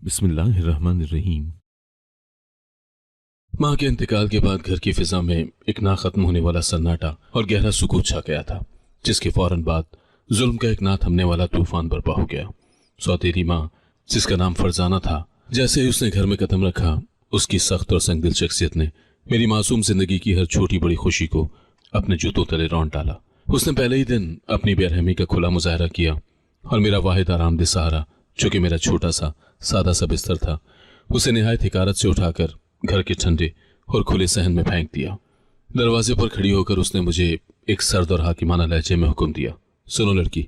बिस्मिल्लाहिर्रहमानिर्रहीम। माँ के इंतकाल के बाद घर की फिजा में एक ना खत्म होने वाला सन्नाटा और गहरा सुकूत छा गया था, जिसके फौरन बाद जुल्म का एक ना थमने वाला तूफान बर्पा हो गया। सौतेली माँ, जिसका नाम फरजाना था, जैसे ही उसने घर में कदम रखा, उसकी सख्त और संगदिल शख्सियत ने मेरी मासूम जिंदगी की हर छोटी बड़ी खुशी को अपने जूतों तले रौंद डाला। उसने पहले ही दिन अपनी बेरहमी का खुला मुजाहरा किया और मेरा वाहिद आरामदेह सहारा, जो कि मेरा छोटा सा सादा सा बिस्तर था, उसे निहायत हिकारत से उठाकर घर के ठंडे और खुले सहन में फेंक दिया। दरवाजे पर खड़ी होकर उसने मुझे एक सर्द और हाकिमाना लहजे में हुक्म दिया, सुनो लड़की,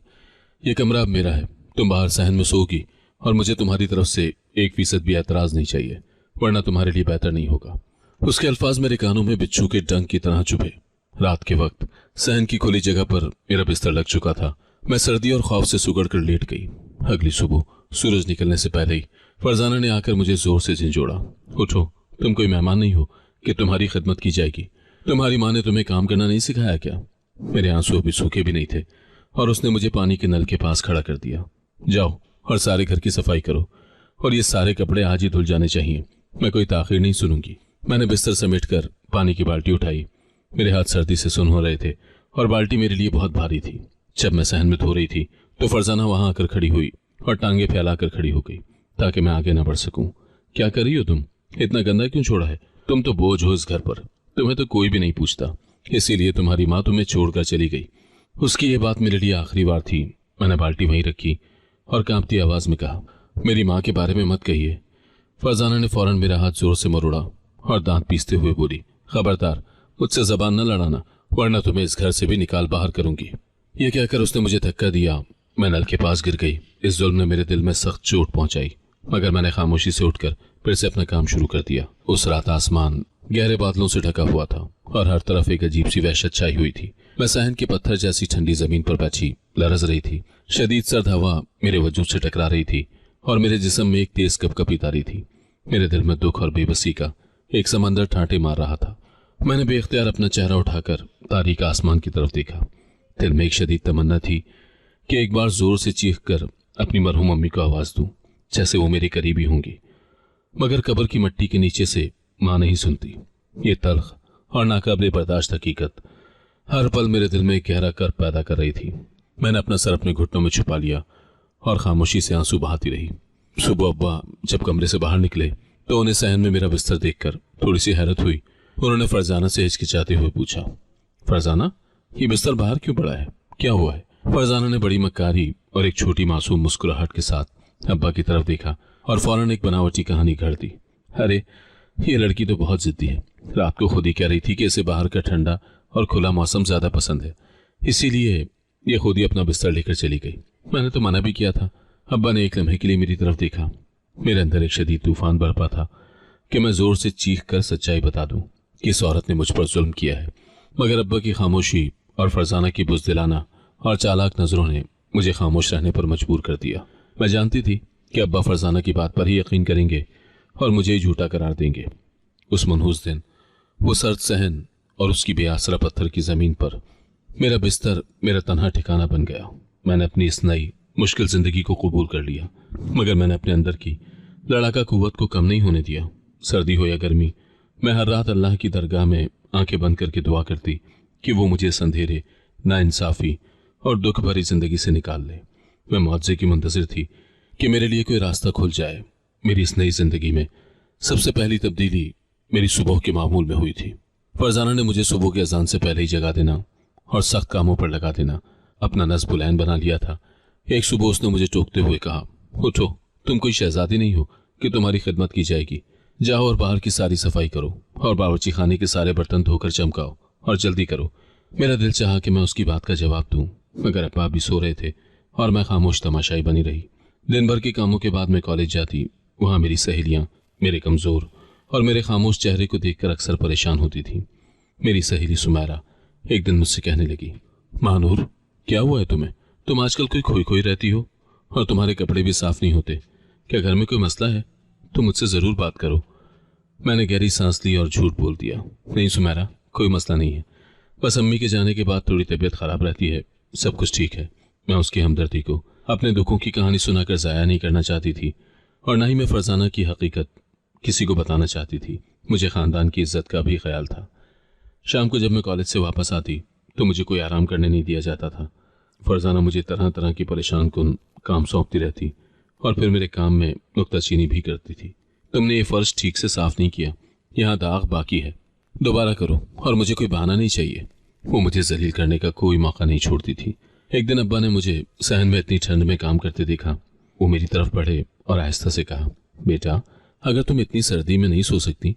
ये कमरा अब मेरा है, तुम बाहर सहन में सोगी और मुझे तुम्हारी तरफ से 1% भी एतराज नहीं चाहिए, वरना तुम्हारे लिए बेहतर नहीं होगा। उसके अल्फाज मेरे कानों में बिच्छू के डंक की तरह चुभे। रात के वक्त सहन की खुली जगह पर मेरा बिस्तर लग चुका था। मैं सर्दी और खौफ से सुगड़ कर लेट गई। अगली सुबह सूरज निकलने से पहले ही फरजाना ने आकर मुझे जोर से झिंझोड़ा, उठो, तुम कोई मेहमान नहीं हो कि तुम्हारी खिदमत की जाएगी। तुम्हारी माँ ने तुम्हें काम करना नहीं सिखाया क्या? मेरे आंसू अभी सूखे भी नहीं थे और उसने मुझे पानी के नल के पास खड़ा कर दिया। जाओ और सारे घर की सफाई करो, और ये सारे कपड़े आज ही धुल जाने चाहिए, मैं कोई ताखिर नहीं सुनूंगी। मैंने बिस्तर समेटकर पानी की बाल्टी उठाई। मेरे हाथ सर्दी से सुन हो रहे थे और बाल्टी मेरे लिए बहुत भारी थी। जब मैं सहन में धो रही थी तो फरजाना वहां आकर खड़ी हुई और टांगे फैलाकर खड़ी हो गई ताकि मैं आगे न बढ़ सकूं। क्या कर रही हो तुम? इतना गंदा क्यों छोड़ा है? तुम तो बोझ हो इस घर पर, तुम्हें तो कोई भी नहीं पूछता, इसीलिए तुम्हारी माँ तुम्हें छोड़कर चली गई। उसकी ये बात मेरे लिए आखिरी बार थी। मैंने बाल्टी वहीं रखी और कांपती आवाज में कहा, मेरी माँ के बारे में मत कहिए। फरजाना ने फौरन मेरा हाथ जोर से मरोड़ा और दांत पीसते हुए बोली, खबरदार, मुझसे जबान न लड़ाना, वरना तुम्हें इस घर से भी निकाल बाहर करूंगी। ये कहकर उसने मुझे धक्का दिया। मैं नल के पास गिर गई। इस जुल्म ने मेरे दिल में सख्त चोट पहुंचाई, मगर मैंने खामोशी से उठकर फिर से अपना काम शुरू कर दिया। उस रात आसमान गहरे बादलों से ढका हुआ था और हर तरफ एक अजीब सी वहशत छाई हुई थी। मैं सहन के पत्थर जैसी ठंडी जमीन पर बैठी लरज रही थी। शदीद सर्द हवा मेरे वजूद से टकरा रही थी और मेरे जिस्म में एक तेज कपकपी तारी थी। मेरे दिल में दुख और बेबसी का एक समंदर ठांटे मार रहा था। मैंने बेख्तियार अपना चेहरा उठाकर तारीक आसमान की तरफ देखा। दिल में एक शदीद तमन्ना थी कि एक बार जोर से चीख कर अपनी मरहूम अम्मी को आवाज दूं, जैसे वो मेरे करीबी होंगी, मगर कब्र की मिट्टी के नीचे से मां नहीं सुनती। ये तल्ख और नाकाबिले बर्दाश्त हकीकत हर पल मेरे दिल में एक गहरा कर्ब पैदा कर रही थी। मैंने अपना सर अपने घुटनों में छुपा लिया और खामोशी से आंसू बहाती रही। सुबह अब्बा जब कमरे से बाहर निकले तो उन्हें सहन में मेरा बिस्तर देखकर थोड़ी सी हैरत हुई। उन्होंने फरजाना से हिचकिचाते हुए पूछा, फरजाना, ये बिस्तर बाहर क्यों पड़ा है, क्या हुआ है? फरजाना ने बड़ी मक्कारी और एक छोटी मासूम मुस्कुराहट के साथ अब्बा की तरफ देखा और फौरन एक बनावटी कहानी घड़ दी। अरे, ये लड़की तो बहुत जिद्दी है। रात को खुद ही कह रही थी कि इसे बाहर का ठंडा और खुला मौसम ज्यादा पसंद है, इसीलिए ये खुद ही अपना बिस्तर लेकर चली गई। मैंने तो मना भी किया था। अब्बा ने एक लम्हे के लिए मेरी तरफ देखा। मेरे अंदर एक शदीद तूफान बरपा था कि मैं जोर से चीख कर सच्चाई बता दूं कि इस औरत ने मुझ पर जुल्म किया है, मगर अब्बा की खामोशी और फरजाना की बुज़दिलाना और चालाक नजरों ने मुझे खामोश रहने पर मजबूर कर दिया। मैं जानती थी कि अब्बा फरजाना की बात पर ही यकीन करेंगे और मुझे ही झूठा करार देंगे। उस मनहूस दिन वो सर्द सहन और उसकी बेआसरा पत्थर की जमीन पर मेरा बिस्तर मेरा तन्हा ठिकाना बन गया। मैंने अपनी इस नई मुश्किल जिंदगी को कबूल कर लिया, मगर मैंने अपने अंदर की लड़ाका कुव्वत को कम नहीं होने दिया। सर्दी हो या गर्मी, मैं हर रात अल्लाह की दरगाह में आंखें बंद करके दुआ करती कि वो मुझे इस अंधेरे, नाइंसाफी और दुख भरी जिंदगी से निकाल ले। मैं मुआवजे की मुंतज़िर थी कि मेरे लिए कोई रास्ता खुल जाए। मेरी इस नई जिंदगी में सबसे पहली तब्दीली मेरी सुबह के मामूल में हुई थी। फरजाना ने मुझे सुबह के अजान से पहले ही जगा देना और सख्त कामों पर लगा देना अपना नस्ब-उल-ऐन बना लिया था। एक सुबह उसने मुझे टोकते हुए कहा, उठो, तुम कोई शहजादी नहीं हो कि तुम्हारी खिदमत की जाएगी। जाओ और बाहर की सारी सफाई करो और बावर्ची खाने के सारे बर्तन धोकर चमकाओ और जल्दी करो। मेरा दिल चाहा कि मैं उसकी बात का जवाब दूं, मगर अब्बा भी सो रहे थे और मैं खामोश तमाशाई बनी रही। दिन भर के कामों के बाद मैं कॉलेज जाती। वहां मेरी सहेलियां मेरे कमजोर और मेरे खामोश चेहरे को देखकर अक्सर परेशान होती थी। मेरी सहेली सुमैरा एक दिन मुझसे कहने लगी, महानूर, क्या हुआ है तुम्हें? तुम आजकल कोई खोई खोई रहती हो और तुम्हारे कपड़े भी साफ नहीं होते। क्या घर में कोई मसला है? तुम मुझसे जरूर बात करो। मैंने गहरी सांस ली और झूठ बोल दिया, नहीं सुमैरा, कोई मसला नहीं है, बस अम्मी के जाने के बाद थोड़ी तबीयत खराब रहती है, सब कुछ ठीक है। मैं उसकी हमदर्दी को अपने दुखों की कहानी सुनाकर जाया नहीं करना चाहती थी اور نہ ہی میں فرزانہ کی حقیقت کسی کو بتانا چاہتی تھی۔ مجھے خاندان کی عزت کا بھی خیال تھا۔ شام کو جب میں کالج سے واپس آتی تو مجھے کوئی آرام کرنے نہیں دیا جاتا تھا۔ فرزانہ مجھے طرح طرح کی پریشان کن کام سونپتی رہتی اور پھر میرے کام میں نکتہ چینی بھی کرتی تھی۔ تم نے یہ فرش ٹھیک سے صاف نہیں کیا، یہاں داغ باقی ہے، دوبارہ کرو، اور مجھے کوئی بہانہ نہیں چاہیے۔ وہ مجھے ذلیل کرنے کا کوئی موقع نہیں چھوڑتی تھی۔ ایک دن ابا نے مجھے صحن میں اتنی ٹھنڈ میں کام کرتے دیکھا۔ وہ میری طرف بڑھے اور آہستہ سے کہا، بیٹا اگر تم اتنی سردی میں نہیں سو سکتی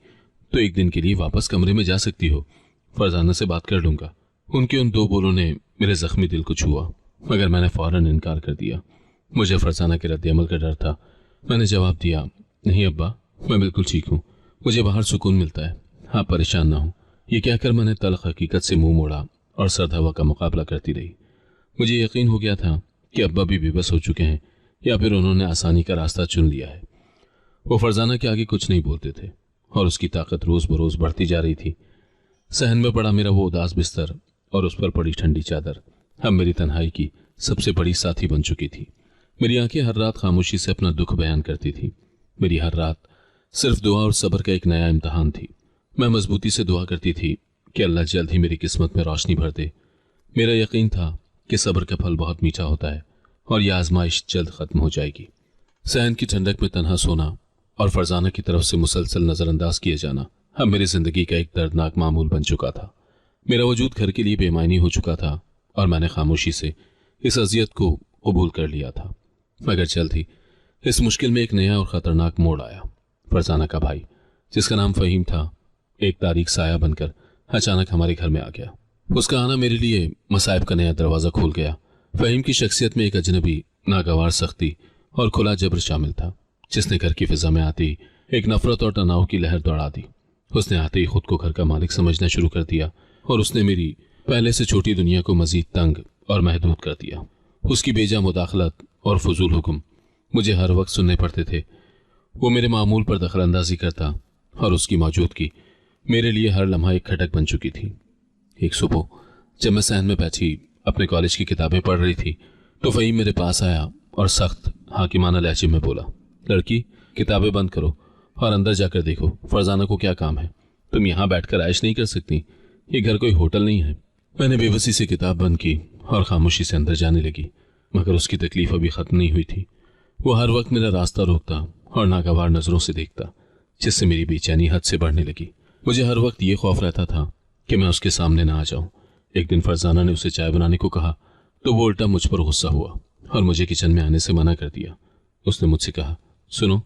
تو ایک دن کے لیے واپس کمرے میں جا سکتی ہو، فرزانہ سے بات کر لوں گا۔ ان کے ان دو بولوں نے میرے زخمی دل کو چھوا، مگر میں نے فوراً انکار کر دیا۔ مجھے فرزانہ کے رد عمل کا ڈر تھا۔ میں نے جواب دیا، نہیں ابا، میں بالکل ٹھیک ہوں، مجھے باہر سکون ملتا ہے، آپ پریشان نہ ہوں۔ یہ کہہ کر میں نے تلخ حقیقت سے منہ موڑا اور سرد ہوا کا مقابلہ کرتی رہی۔ مجھے یقین ہو گیا تھا کہ ابا بھی بے بس ہو چکے ہیں یا پھر انہوں نے آسانی کا راستہ چن لیا ہے۔ وہ فرزانہ کے آگے کچھ نہیں بولتے تھے اور اس کی طاقت روز بروز بڑھتی جا رہی تھی۔ صحن میں پڑا میرا وہ اداس بستر اور اس پر پڑی ٹھنڈی چادر اب میری تنہائی کی سب سے بڑی ساتھی بن چکی تھی۔ میری آنکھیں ہر رات خاموشی سے اپنا دکھ بیان کرتی تھی۔ میری ہر رات صرف دعا اور صبر کا ایک نیا امتحان تھی۔ میں مضبوطی سے دعا کرتی تھی کہ اللہ جلد ہی میری قسمت میں روشنی بھر دے۔ میرا یقین تھا کہ صبر کا پھل بہت میٹھا ہوتا ہے اور یہ آزمائش جلد ختم ہو جائے گی۔ صحن کی ٹھنڈک میں تنہا سونا اور فرزانہ کی طرف سے مسلسل نظر انداز کیے جانا اب میری زندگی کا ایک دردناک معمول بن چکا تھا۔ میرا وجود گھر کے لیے بے معنی ہو چکا تھا اور میں نے خاموشی سے اس اذیت کو قبول کر لیا تھا۔ مگر جلد ہی اس مشکل میں ایک نیا اور خطرناک موڑ آیا۔ فرزانہ کا بھائی، جس کا نام فہیم تھا، ایک تاریک سایہ بن کر اچانک ہمارے گھر میں آ گیا۔ اس کا آنا میرے لیے مصائب کا نیا دروازہ کھول گیا۔ فہیم کی شخصیت میں ایک اجنبی، ناگوار سختی اور کھلا جبر شامل تھا، جس نے گھر کی فضا میں آتے ہی ایک نفرت اور تناؤ کی لہر دوڑا دی۔ اس نے آتے ہی خود کو گھر کا مالک سمجھنا شروع کر دیا اور اس نے میری پہلے سے چھوٹی دنیا کو مزید تنگ اور محدود کر دیا۔ اس کی بیجا مداخلت اور فضول حکم مجھے ہر وقت سننے پڑتے تھے۔ وہ میرے معمول پر دخل اندازی کرتا اور اس کی موجودگی میرے لیے ہر لمحہ ایک کھٹک بن چکی تھی۔ ایک صبح جب میں صحن میں بیٹھی اپنے کالج کی کتابیں پڑھ رہی تھی تو فہیم میرے پاس آیا اور سخت حاکمانہ لہجے میں بولا، لڑکی کتابیں بند کرو اور اندر جا کر دیکھو فرزانہ کو کیا کام ہے، تم یہاں بیٹھ کر عائش نہیں کر سکتی، یہ گھر کوئی ہوٹل نہیں ہے۔ میں نے بے بسی سے کتاب بند کی اور خاموشی سے اندر جانے لگی، مگر اس کی تکلیف ابھی ختم نہیں ہوئی تھی۔ وہ ہر وقت میرا راستہ روکتا اور ناگوار نظروں سے دیکھتا، جس سے میری بے چینی حد سے بڑھنے لگی۔ مجھے ہر وقت یہ خوف رہتا تھا کہ میں اس کے سامنے نہ آ جاؤں۔ ایک دن فرزانہ نے اسے چائے بنانے کو کہا تو وہ الٹا مجھ پر غصہ ہوا اور مجھے کچن میں آنے سے منع کر دیا۔ اس نے مجھ سے کہا، سنو،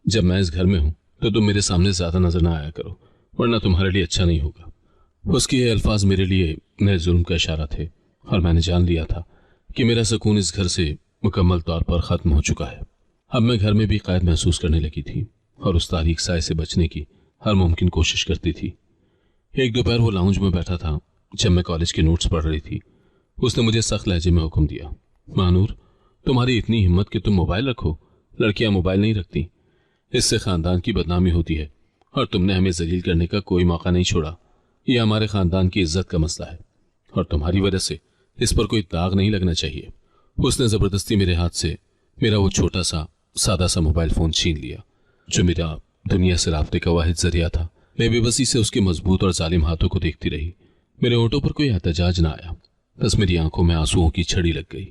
جب میں اس گھر میں ہوں تو تم میرے سامنے زیادہ نظر نہ آیا کرو، ورنہ تمہارے لیے اچھا نہیں ہوگا۔ اس کے یہ الفاظ میرے لیے نئے ظلم کا اشارہ تھے اور میں نے جان لیا تھا کہ میرا سکون اس گھر سے مکمل طور پر ختم ہو چکا ہے۔ اب میں گھر میں بھی قید محسوس کرنے لگی تھی اور اس تاریک سائے سے بچنے کی ہر ممکن کوشش کرتی تھی۔ ایک دوپہر وہ لاؤنج میں بیٹھا تھا جب میں کالج کے نوٹس پڑھ رہی تھی۔ اس نے مجھے سخت لہجے میں حکم دیا، مانور، تمہاری اتنی ہمت کہ تم موبائل رکھو، لڑکیاں موبائل نہیں رکھتی، اس سے خاندان کی بدنامی ہوتی ہے اور تم نے ہمیں ذلیل کرنے کا کوئی موقع نہیں چھوڑا۔ یہ ہمارے خاندان کی عزت کا مسئلہ ہے اور تمہاری وجہ سے اس پر کوئی داغ نہیں لگنا چاہیے۔ اس نے زبردستی میرے ہاتھ سے میرا وہ چھوٹا سا سادہ سا موبائل فون چھین لیا جو میرا دنیا سے رابطے کا واحد ذریعہ تھا۔ میں بے بسی سے اس کے مضبوط اور ظالم ہاتھوں کو دیکھتی رہی۔ میرے ہونٹوں پر کوئی احتجاج نہ آیا، بس میری آنکھوں میں آنسوؤں کی چھڑی لگ گئی۔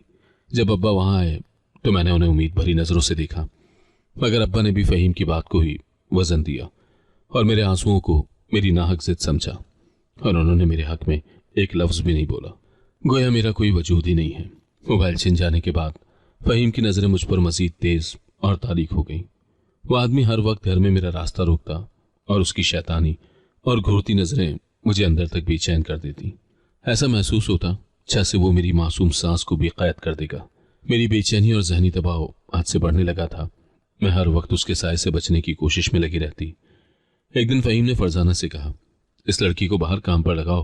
جب ابا وہاں آئے تو میں نے انہیں امید بھری نظروں سے دیکھا، مگر ابا نے بھی فہیم کی بات کو ہی وزن دیا اور میرے آنسوؤں کو میری ناحق ضد سمجھا، اور انہوں نے میرے حق میں ایک لفظ بھی نہیں بولا، گویا میرا کوئی وجود ہی نہیں ہے۔ موبائل چھن جانے کے بعد فہیم کی نظریں مجھ پر مزید تیز اور تاریک ہو گئیں۔ وہ آدمی ہر وقت گھر میں میرا راستہ روکتا اور اس کی شیطانی اور گھورتی نظریں مجھے اندر تک بے چین کر دیتی۔ ایسا محسوس ہوتا جیسے وہ میری معصوم سانس کو بھی قید کر دے گا۔ میری بے چینی اور ذہنی دباؤ حد سے بڑھنے لگا تھا۔ میں ہر وقت اس کے سائے سے بچنے کی کوشش میں لگی رہتی۔ ایک دن فہیم نے فرزانہ سے کہا، اس لڑکی کو باہر کام پر لگاؤ،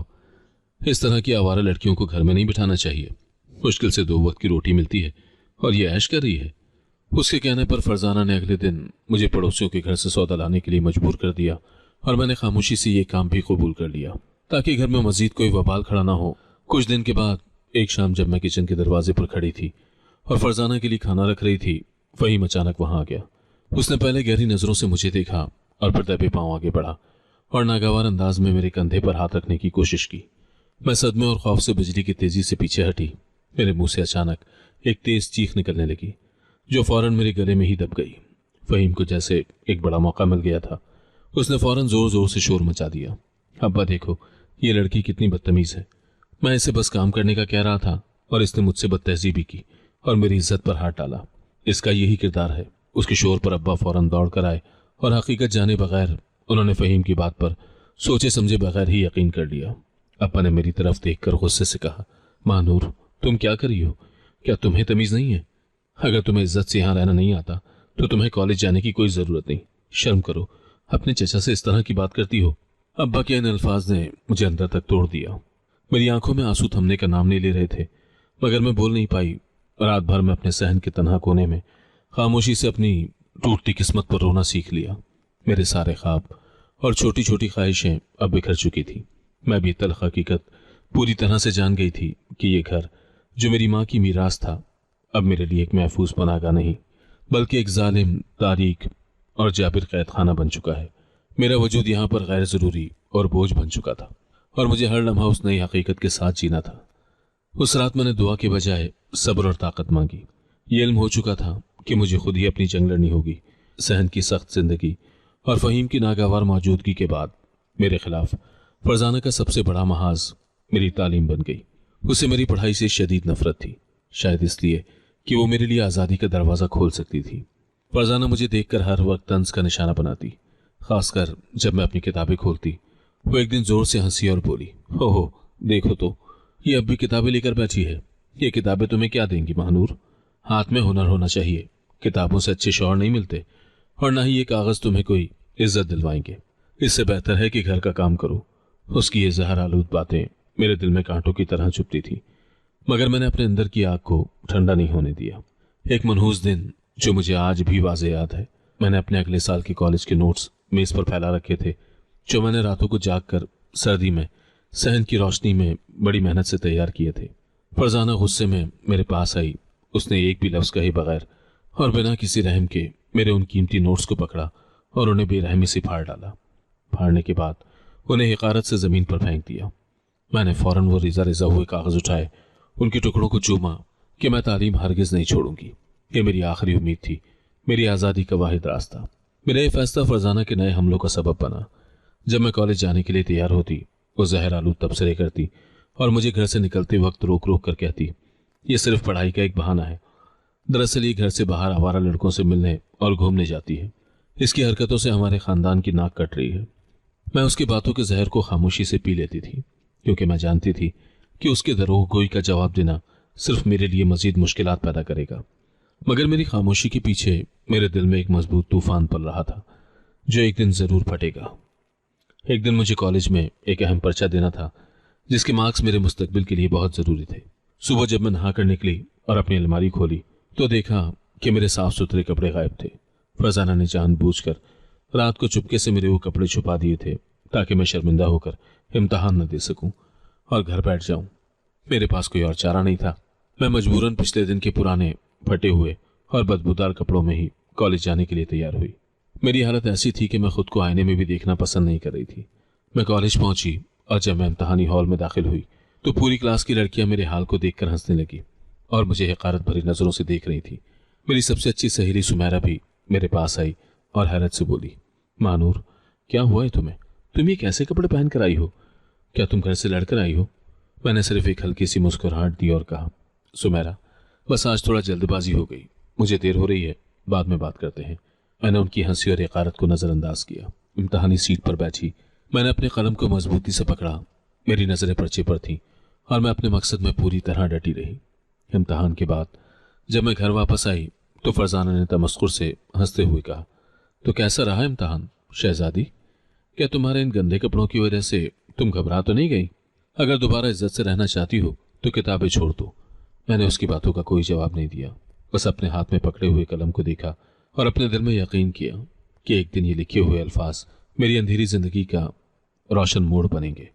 اس طرح کی آوارہ لڑکیوں کو گھر میں نہیں بٹھانا چاہیے، مشکل سے 2 وقت کی روٹی ملتی ہے اور یہ عیش کر رہی ہے۔ اس کے کہنے پر فرزانہ نے اگلے دن مجھے پڑوسیوں کے گھر سے سودا لانے کے لیے مجبور کر دیا اور میں نے خاموشی سے یہ کام بھی قبول کر لیا تاکہ گھر میں مزید کوئی وبال کھڑا نہ ہو۔ کچھ دن کے بعد ایک شام جب میں کچن کے دروازے پر کھڑی تھی اور فرزانہ کے لیے کھانا رکھ رہی تھی، فہیم اچانک وہاں آ گیا۔ उसने पहले गहरी नजरों से मुझे देखा और फिर दबे पांव आगे बढ़ा और नागवार अंदाज में मेरे कंधे पर हाथ रखने की कोशिश की। मैं सदमे और खौफ से बिजली की तेजी से पीछे हटी। मेरे मुंह से अचानक एक तेज चीख निकलने लगी जो फौरन मेरे गले में ही दब गई। फहीम को जैसे एक बड़ा मौका मिल गया था। उसने फौरन जोर जोर से शोर मचा दिया, अब्बा देखो ये लड़की कितनी बदतमीज है। मैं इसे बस काम करने का कह रहा था और इसने मुझसे बदतहजीबी की और मेरी इज्जत पर हाथ डाला। इसका यही किरदार है। उसके शोर पर अब्बा फौरन दौड़ कर आए और हकीकत जाने बगैर उन्होंने फहीम की बात पर सोचे समझे बगैर ही यकीन कर लिया। अब्बा ने मेरी तरफ देखकर गुस्से से कहा, माँ नूर तुम क्या कर रही हो? क्या तुम्हें तमीज नहीं है? अगर तुम्हें इज्जत से यहाँ रहना नहीं आता तो तुम्हें कॉलेज जाने की कोई जरूरत नहीं। शर्म करो, अपने चचा से इस तरह की बात करती हो। अब्बा के इन अल्फाज ने मुझे अंदर तक तोड़ दिया। मेरी आंखों में आंसू थमने का नाम नहीं ले रहे थे, मगर मैं बोल नहीं पाई। रात भर में अपने सहन के तन्हा कोने में खामोशी से अपनी टूटती किस्मत पर रोना सीख लिया। मेरे सारे ख्वाब और छोटी छोटी ख्वाहिशें अब बिखर चुकी थी। मैं भी तल्ख हकीकत पूरी तरह से जान गई थी कि ये घर जो मेरी माँ की मीरास था अब मेरे लिए एक महफूज पनाहगाह नहीं बल्कि एक जालिम, तारीक और जाबिर कैद खाना बन चुका है। मेरा वजूद यहाँ पर गैर ज़रूरी और बोझ बन चुका था और मुझे हर लम्हा उस नई हकीकत के साथ जीना था। उस रात मैंने दुआ के बजाय सब्र और ताकत मांगी। ये इल्म हो चुका था कि मुझे खुद ही अपनी जंग लड़नी होगी। सहन की सख्त जिंदगी और फहीम की नागवार मौजूदगी के बाद मेरे खिलाफ फरजाना का सबसे बड़ा महाज मेरी तालीम बन गई। उसे मेरी पढ़ाई से शदीद नफरत थी, शायद इसलिए कि वो मेरे लिए आज़ादी का दरवाज़ा खोल सकती थी। फरजाना मुझे देखकर हर वक्त तंज का निशाना बनाती, खासकर जब मैं अपनी किताबें खोलती। वो एक दिन जोर से हंसी और बोली, हो देखो तो ये अब भी किताबें लेकर बैठी है। ये किताबें तुम्हें क्या देंगी महानूर? हाथ में हुनर होना चाहिए। किताबों से अच्छे शौहर नहीं मिलते और ना ही ये कागज तुम्हें कोई इज्जत दिलवाएंगे। इससे बेहतर है कि घर का काम करो। उसकी ये जहर आलूद बातें मेरे दिल में कांटों की तरह चुभती थी, मगर मैंने अपने अंदर की आग को ठंडा नहीं होने दिया। एक मनहूस दिन जो मुझे आज भी वाज़े याद है, मैंने अपने अगले साल के कॉलेज के नोट्स मेज पर फैला रखे थे जो मैंने रातों को जाग कर सर्दी में सहन की रोशनी में बड़ी मेहनत से तैयार किए थे। फरजाना गुस्से में मेरे पास आई। उसने एक भी लफ्ज़ कहे बगैर और बिना किसी रहम के मेरे उन कीमती नोट्स को पकड़ा और उन्हें बेरहमी से फाड़ डाला। फाड़ने के बाद उन्हें हिकारत से ज़मीन पर फेंक दिया। मैंने फौरन वो रिजा रिजा हुए कागज उठाए, उनके टुकड़ों को चूमा कि मैं तालीम हरगिज नहीं छोड़ूंगी। ये मेरी आखिरी उम्मीद थी, मेरी आज़ादी का वाहिद रास्ता। मेरा ये फैसला फरजाना के नए हमलों का सबब बना। जब मैं कॉलेज जाने के लिए तैयार होती, वो जहर आलूद तबसरे करती और मुझे घर से निकलते वक्त रोक रोक कर कहती, ये सिर्फ पढ़ाई का एक बहाना है। दरअसल ये घर से बाहर आवारा लड़कों से मिलने और घूमने जाती है। इसकी हरकतों से हमारे खानदान की नाक कट रही है। मैं उसकी बातों के जहर को खामोशी से पी लेती थी, क्योंकि मैं जानती थी कि उसके दरोह गोई का जवाब देना सिर्फ मेरे लिए मजीद मुश्किलात पैदा करेगा। मगर मेरी खामोशी के पीछे मेरे दिल में एक मजबूत तूफान पल रहा था जो एक दिन जरूर फटेगा। एक दिन मुझे कॉलेज में एक अहम पर्चा देना था जिसके मार्क्स मेरे मुस्तकबिल के लिए बहुत जरूरी थे। सुबह जब मैं नहा कर निकली और अपनी अलमारी खोली तो देखा कि मेरे साफ सुथरे कपड़े गायब थे। फरजाना ने जानबूझकर रात को चुपके से मेरे वो कपड़े छुपा दिए थे ताकि मैं शर्मिंदा होकर इम्तहान न दे सकूं और घर बैठ जाऊं। मेरे पास कोई और चारा नहीं था। मैं मजबूरन पिछले दिन के पुराने फटे हुए और बदबूदार कपड़ों में ही कॉलेज जाने के लिए तैयार हुई। मेरी हालत ऐसी थी कि मैं खुद को आईने में भी देखना पसंद नहीं कर रही थी। मैं कॉलेज पहुंची और जब मैं इम्तहानी हॉल में दाखिल हुई तो पूरी क्लास की लड़कियां मेरे हाल को देखकर हंसने लगी और मुझे हकारत भरी नजरों से देख रही थी। मेरी सबसे अच्छी सहेली सुमेरा भी मेरे पास आई और हैरत से बोली, मानूर क्या हुआ है तुम्हें? तुम ये कैसे कपड़े पहन कर आई हो? क्या तुम घर से लड़कर आई हो? मैंने सिर्फ एक हल्की सी मुस्कुराहट दी और कहा, सुमेरा बस आज थोड़ा जल्दबाजी हो गई, मुझे देर हो रही है, बाद में बात करते हैं। मैंने उनकी हंसी और हकारत को नजरअंदाज किया। इम्तहानी सीट पर बैठी मैंने अपने कलम को मजबूती से पकड़ा। मेरी नजरें पर्चे पर थीं और मैं अपने मकसद में पूरी तरह डटी रही। इम्तहान के बाद जब मैं घर वापस आई तो फरजाना ने तमस्कुर से हंसते हुए कहा, तो कैसा रहा इम्तहान शहजादी? क्या तुम्हारे इन गंदे कपड़ों की वजह से तुम घबरा तो नहीं गई? अगर दोबारा इज्जत से रहना चाहती हो तो किताबें छोड़ दो। मैंने उसकी बातों का कोई जवाब नहीं दिया, बस अपने हाथ में पकड़े हुए कलम को देखा और अपने दिल में यकीन किया कि एक दिन ये लिखे हुए अल्फाज मेरी अंधेरी जिंदगी का रोशन मोड़ बनेंगे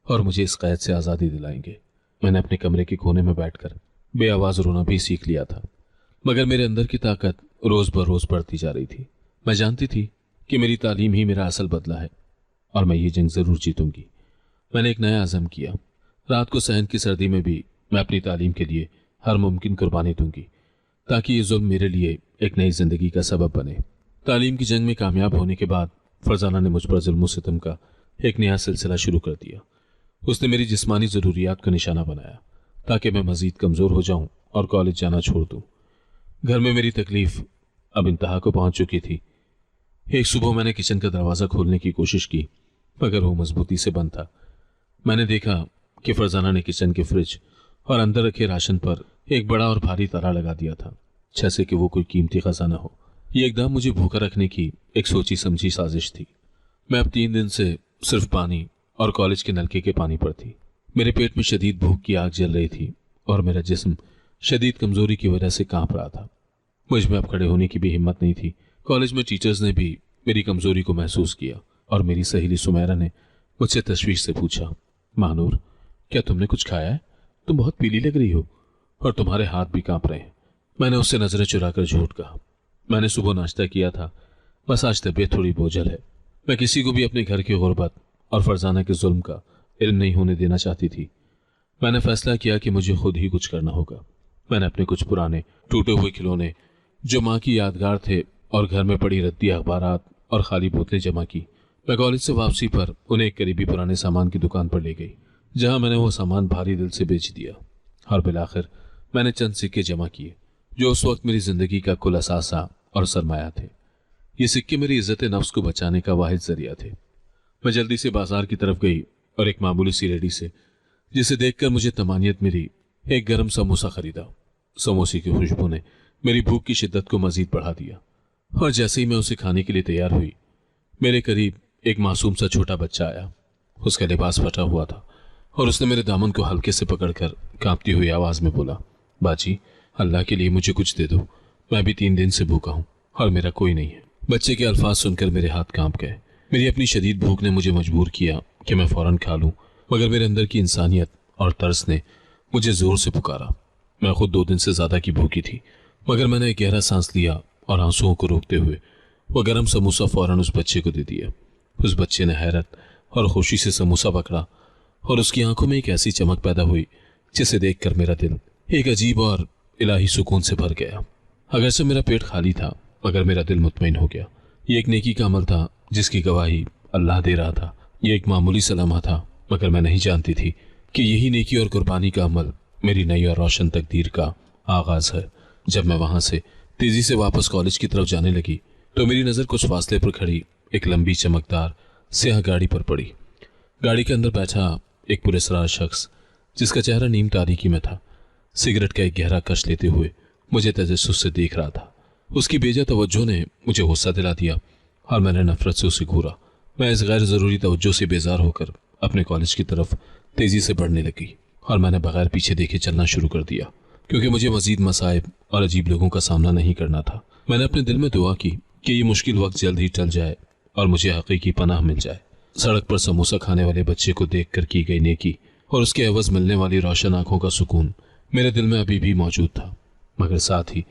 और मुझे इस कैद से आज़ादी दिलाएंगे। मैंने अपने कमरे के कोने में बैठकर बेआवाज रोना भी सीख लिया था, मगर मेरे अंदर की ताकत रोज ब रोज बढ़ती जा रही थी। मैं जानती थी कि मेरी तालीम ही मेरा असल बदला है और मैं ये जंग ज़रूर जीतूंगी। मैंने एक नया अज़म किया। रात को सहन की सर्दी में भी मैं अपनी तालीम के लिए हर मुमकिन कुर्बानी दूंगी ताकि ये जुल्म मेरे लिए एक नई ज़िंदगी का सबब बने। तालीम की जंग में कामयाब होने के बाद फरजाना ने मुझ पर जुल्म सितम का एक नया सिलसिला शुरू कर दिया। उसने मेरी जिस्मानी ज़रूरियात को निशाना बनाया ताकि मैं मज़ीद कमज़ोर हो जाऊं और कॉलेज जाना छोड़ दूं। घर में मेरी तकलीफ अब इंतहा को पहुंच चुकी थी। एक सुबह मैंने किचन का दरवाज़ा खोलने की कोशिश की मगर वो मजबूती से बंद था। मैंने देखा कि फरजाना ने किचन के फ्रिज और अंदर रखे राशन पर एक बड़ा और भारी ताला लगा दिया था, जैसे कि वो कोई कीमती खजाना हो। ये एकदम मुझे भूखा रखने की एक सोची समझी साजिश थी। मैं अब 3 दिन से सिर्फ पानी और कॉलेज के नलके के पानी पर थी। मेरे पेट में शदीद भूख की आग जल रही थी और मेरा जिस्म शदीद कमजोरी की वजह से कांप रहा था। मुझ में अब खड़े होने की भी हिम्मत नहीं थी। कॉलेज में टीचर्स ने भी मेरी कमजोरी को महसूस किया और मेरी सहेली सुमेरा ने मुझसे तशवीश से पूछा, महानूर, क्या तुमने कुछ खाया है? तुम बहुत पीली लग रही हो और तुम्हारे हाथ भी कांप रहे हैं। मैंने उससे नजरें चुराकर झूठ कहा, मैंने सुबह नाश्ता किया था, बस आज तबीयत थोड़ी बोझल है। मैं किसी को भी अपने घर की गुर्बत और फरजाना के जुल्म का इल्म नहीं होने देना चाहती थी। मैंने फैसला किया कि मुझे खुद ही कुछ करना होगा। मैंने अपने कुछ पुराने टूटे हुए खिलौने जो माँ की यादगार थे और घर में पड़ी रद्दी अखबारात और खाली बोतलें जमा की। मैं कॉलेज से वापसी पर उन्हें एक करीबी पुराने सामान की दुकान पर ले गई, जहां मैंने वो सामान भारी दिल से बेच दिया और बिलाखिर मैंने चंद सिक्के जमा किए जो उस वक्त मेरी जिंदगी का कुल असासा और सरमाया थे। ये सिक्के मेरी इज्जत नफ्स को बचाने का वाहिद जरिया थे। मैं जल्दी से बाजार की तरफ गई और एक मामूली सी रेडी से, जिसे देखकर मुझे तमानियत मिली, एक गर्म समोसा खरीदा। समोसे की खुशबू ने मेरी भूख की शिद्दत को मजीद बढ़ा दिया और जैसे ही मैं उसे खाने के लिए तैयार हुई, मेरे करीब एक मासूम सा छोटा बच्चा आया। उसका लिबास फटा हुआ था और उसने मेरे दामन को हल्के से पकड़कर कांपती हुई आवाज में बोला, बाजी, अल्लाह के लिए मुझे कुछ दे दो, मैं भी 3 दिन से भूखा हूँ और मेरा कोई नहीं है। बच्चे के अल्फाज सुनकर मेरे हाथ कांप गए। मेरी अपनी शदीद भूख ने मुझे मजबूर किया कि मैं फौरन खा लूं, मगर मेरे अंदर की इंसानियत और तरस ने मुझे जोर से पुकारा। मैं खुद 2 दिन से ज्यादा की भूखी थी, मगर मैंने एक गहरा सांस लिया और आंसुओं को रोकते हुए वो गर्म समोसा फौरन उस बच्चे को दे दिया। उस बच्चे ने हैरत और खुशी से समोसा पकड़ा और उसकी आंखों में एक ऐसी चमक पैदा हुई जिसे देखकर मेरा दिल एक अजीब और इलाही सुकून से भर गया। अगरचे मेरा पेट खाली था, मगर मेरा दिल मुतमईन हो गया। ये एक नेकी का अमल था जिसकी गवाही अल्लाह दे रहा था। ये एक मामूली सा लम्हा था, मगर मैं नहीं जानती थी कि यही नेकी और कुर्बानी का अमल मेरी नई और रोशन तकदीर का आगाज है। जब मैं वहां से तेजी से वापस कॉलेज की तरफ जाने लगी तो मेरी नजर कुछ फासले पर खड़ी एक लंबी चमकदार स्याह गाड़ी पर पड़ी। गाड़ी के अंदर बैठा एक पुरस्कार शख्स, जिसका चेहरा नीम तारीकी में था, सिगरेट का एक गहरा कश लेते हुए मुझे तजस्सुस से देख रहा था। उसकी बेजा तवज्जो ने मुझे गुस्सा दिला दिया और मैंने नफरत से उसे घूरा। मैं इस गैर जरूरी तवज्जो से बेजार होकर अपने कॉलेज की तरफ तेजी से बढ़ने लगी और मैंने बगैर पीछे देखे चलना शुरू कर दिया, क्योंकि मुझे मजीद मसाइब और अजीब लोगों का सामना नहीं करना था। मैंने अपने दिल में दुआ की कि ये मुश्किल वक्त जल्द ही टल जाए और मुझे हकीकी पनाह मिल जाए। सड़क पर समोसा खाने वाले बच्चे को देखकर की गई नेकी और उसके एवज मिलने वाली रोशन आंखों का सुकून मेरे दिल में अभी भी मौजूद था, मगर साथ ही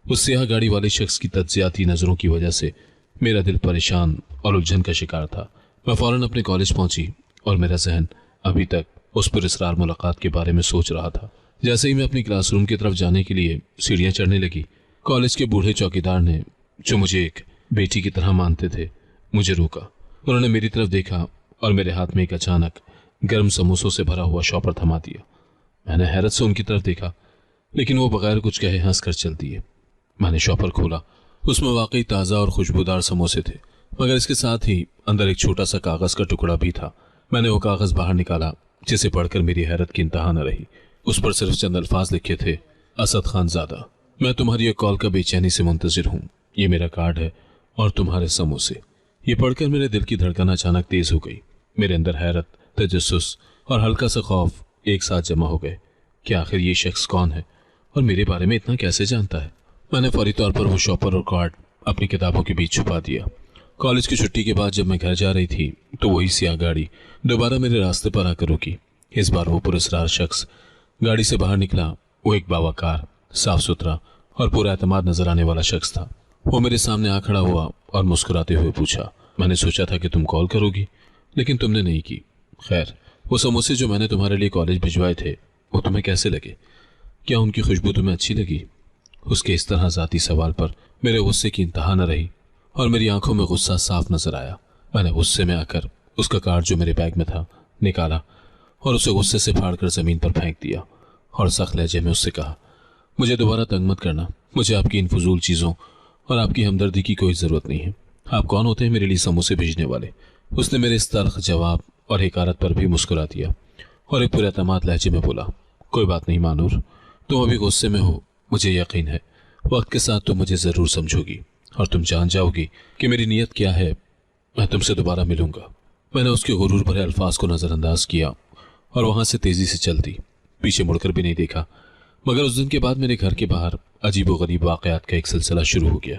उस स्याह गाड़ी वाले शख्स की तज्जियाती नजरों की वजह से मेरा दिल परेशान और उलझन का शिकार था। मैं फौरन अपने कॉलेज पहुंची और मेरा जहन अभी तक उस पुरस्कार मुलाकात के बारे में सोच रहा था। जैसे ही मैं अपनी क्लासरूम की तरफ जाने के लिए सीढ़ियां चढ़ने लगी, कॉलेज के बूढ़े चौकीदार ने, जो मुझे एक बेटी की तरह मानते थे, मुझे रोका। उन्होंने मेरी तरफ देखा और मेरे हाथ में एक अचानक गर्म समोसों से भरा हुआ शॉपर थमा दिया। मैंने हैरत से उनकी तरफ देखा, लेकिन वो बगैर कुछ कहे हंस कर चल दिए। मैंने शॉपर खोला, उसमें वाकई ताज़ा और खुशबूदार समोसे थे, मगर इसके साथ ही अंदर एक छोटा सा कागज का टुकड़ा भी था। मैंने वो कागज बाहर निकाला, जिसे पढ़कर मेरी हैरत की इंतहा न रही। उस पर सिर्फ चंद अल्फाज लिखे थे, असद खान ज़ादा, मैं तुम्हारी एक कॉल का बेचैनी से मुंतजिर हूँ। ये मेरा कार्ड है और तुम्हारे समोसे। ये पढ़कर मेरे दिल की धड़कन अचानक तेज हो गई। मेरे अंदर हैरत, तजस्सुस और हल्का सा खौफ एक साथ जमा हो गए कि आखिर ये शख्स कौन है और मेरे बारे में इतना कैसे जानता है। मैंने फौरी तौर पर वो शॉपर और कार्ड अपनी किताबों के बीच छुपा दिया। कॉलेज की छुट्टी के बाद जब मैं घर जा रही थी तो वही स्याह गाड़ी दोबारा मेरे रास्ते पर आकर रुकी। इस बार वो पुरस्कार शख्स गाड़ी से बाहर निकला। वो एक बावकार, साफ सुथरा और पूरा एतमाद नजर आने वाला शख्स था। वो मेरे सामने आ खड़ा हुआ और मुस्कुराते हुए पूछा, मैंने सोचा था कि तुम कॉल करोगी, लेकिन तुमने नहीं की। खैर, वो समोसे जो मैंने तुम्हारे लिए कॉलेज भिजवाए थे वो तुम्हें कैसे लगे? क्या उनकी खुशबू तुम्हें अच्छी लगी? उसके इस तरह जाती सवाल पर मेरे गुस्से की इंतहा न रही और मेरी आंखों में गुस्सा साफ नजर आया। मैंने गुस्से में आकर उसका कार्ड जो मेरे बैग में था निकाला और उसे गुस्से से फाड़कर जमीन पर फेंक दिया और सख्त लहजे में उससे कहा, मुझे दोबारा तंग मत करना। मुझे आपकी इन फजूल चीज़ों और आपकी हमदर्दी की कोई ज़रूरत नहीं है। आप कौन होते हैं मेरे लिए समोसे भेजने वाले? उसने मेरे इस तल्ख जवाब और हकारत पर भी मुस्कुरा दिया और एक पुरएतमाद लहजे में बोला, कोई बात नहीं मानूर, तुम अभी गुस्से में हो, मुझे यकीन है वक्त के साथ तुम मुझे ज़रूर समझोगी और तुम जान जाओगी कि मेरी नीयत क्या है। मैं तुमसे दोबारा मिलूंगा। मैंने उसके गुरूर भरे अल्फाज को नज़रअंदाज किया और वहां से तेजी से चल दी। पीछे मुड़कर भी नहीं देखा। मगर उस दिन के बाद मेरे घर के बाहर अजीब व गरीब वाक़यात का एक सिलसिला शुरू हो गया।